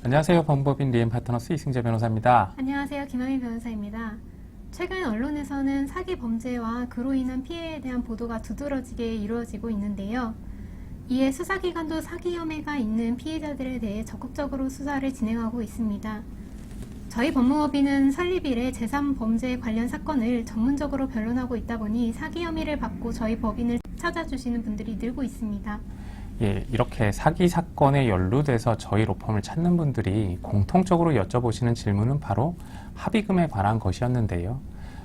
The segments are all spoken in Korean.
안녕하세요. 법무법인 리엠파트너스 이승재 변호사입니다. 안녕하세요. 김하민 변호사입니다. 최근 언론에서는 사기 범죄와 그로 인한 피해에 대한 보도가 두드러지게 이루어지고 있는데요. 이에 수사기관도 사기 혐의가 있는 피해자들에 대해 적극적으로 수사를 진행하고 있습니다. 저희 법무법인은 설립 이래 제3범죄 관련 사건을 전문적으로 변론하고 있다 보니 사기 혐의를 받고 저희 법인을 찾아주시는 분들이 늘고 있습니다. 이렇게 사기 사건에 연루돼서 저희 로펌을 찾는 분들이 공통적으로 여쭤보시는 질문은 바로 합의금에 관한 것이었는데요.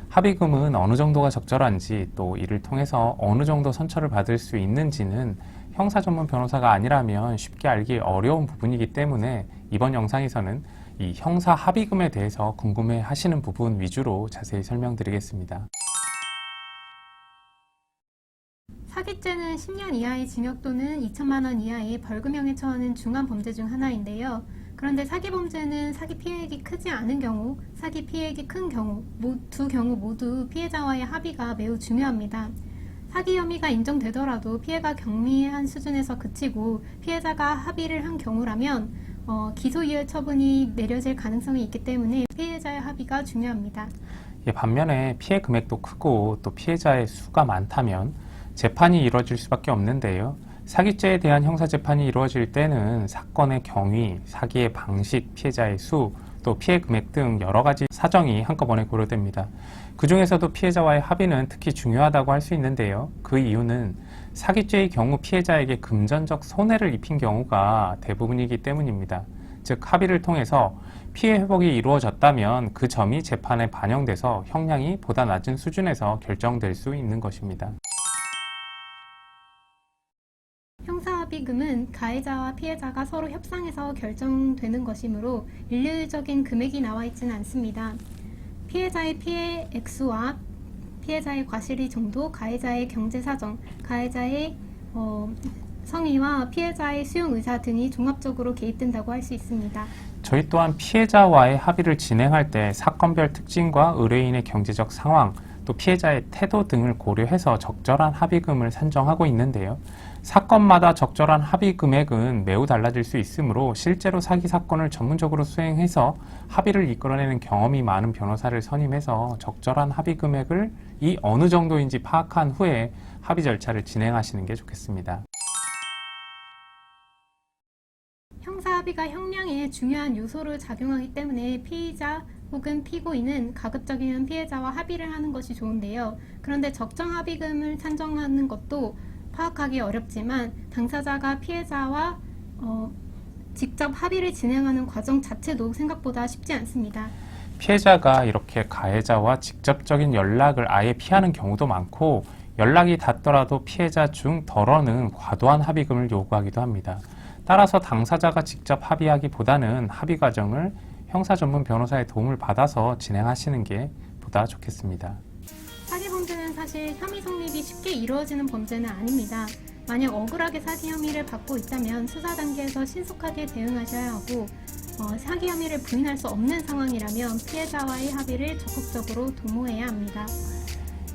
합의금은 어느 정도가 적절한지, 또 이를 통해서 어느 정도 선처를 받을 수 있는지는 형사 전문 변호사가 아니라면 쉽게 알기 어려운 부분이기 때문에 이번 영상에서는 이 형사 합의금에 대해서 궁금해 하시는 부분 위주로 자세히 설명드리겠습니다. 사기죄는 10년 이하의 징역 또는 2천만 원 이하의 벌금형에 처하는 중한 범죄 중 하나인데요. 그런데 사기 범죄는 사기 피해액이 크지 않은 경우, 사기 피해액이 큰 경우, 두 경우 모두 피해자와의 합의가 매우 중요합니다. 사기 혐의가 인정되더라도 피해가 경미한 수준에서 그치고 피해자가 합의를 한 경우라면 기소유예 처분이 내려질 가능성이 있기 때문에 피해자의 합의가 중요합니다. 반면에 피해 금액도 크고 또 피해자의 수가 많다면 재판이 이루어질 수밖에 없는데요. 사기죄에 대한 형사재판이 이루어질 때는 사건의 경위, 사기의 방식, 피해자의 수, 또 피해 금액 등 여러 가지 사정이 한꺼번에 고려됩니다. 그 중에서도 피해자와의 합의는 특히 중요하다고 할 수 있는데요. 그 이유는 사기죄의 경우 피해자에게 금전적 손해를 입힌 경우가 대부분이기 때문입니다. 즉, 합의를 통해서 피해 회복이 이루어졌다면 그 점이 재판에 반영돼서 형량이 보다 낮은 수준에서 결정될 수 있는 것입니다. 형사합의금은 가해자와 피해자가 서로 협상해서 결정되는 것이므로 일률적인 금액이 나와 있지는 않습니다. 피해자의 피해 액수와 피해자의 과실의 정도, 가해자의 경제사정, 가해자의 성의와 피해자의 수용 의사 등이 종합적으로 개입된다고 할 수 있습니다. 저희 또한 피해자와의 합의를 진행할 때 사건별 특징과 의뢰인의 경제적 상황, 또 피해자의 태도 등을 고려해서 적절한 합의금을 산정하고 있는데요. 사건마다 적절한 합의 금액은 매우 달라질 수 있으므로 실제로 사기 사건을 전문적으로 수행해서 합의를 이끌어내는 경험이 많은 변호사를 선임해서 적절한 합의 금액을 어느 정도인지 파악한 후에 합의 절차를 진행하시는 게 좋겠습니다. 형사합의가 형량에 중요한 요소로 작용하기 때문에 피의자 혹은 피고인은 가급적이면 피해자와 합의를 하는 것이 좋은데요. 그런데 적정 합의금을 산정하는 것도 파악하기 어렵지만 당사자가 피해자와 직접 합의를 진행하는 과정 자체도 생각보다 쉽지 않습니다. 피해자가 이렇게 가해자와 직접적인 연락을 아예 피하는 경우도 많고, 연락이 닿더라도 피해자 중 덜어는 과도한 합의금을 요구하기도 합니다. 따라서 당사자가 직접 합의하기보다는 합의 과정을 형사 전문 변호사의 도움을 받아서 진행하시는 게 보다 좋겠습니다. 사기 범죄는 사실 혐의 성립이 쉽게 이루어지는 범죄는 아닙니다. 만약 억울하게 사기 혐의를 받고 있다면 수사 단계에서 신속하게 대응하셔야 하고, 사기 혐의를 부인할 수 없는 상황이라면 피해자와의 합의를 적극적으로 도모해야 합니다.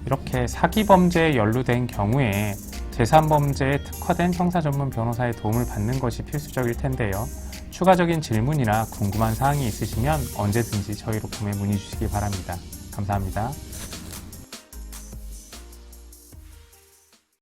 이렇게 사기 범죄에 연루된 경우에 제3범죄에 특화된 형사 전문 변호사의 도움을 받는 것이 필수적일 텐데요. 추가적인 질문이나 궁금한 사항이 있으시면 언제든지 저희 로펌에 문의 주시기 바랍니다. 감사합니다.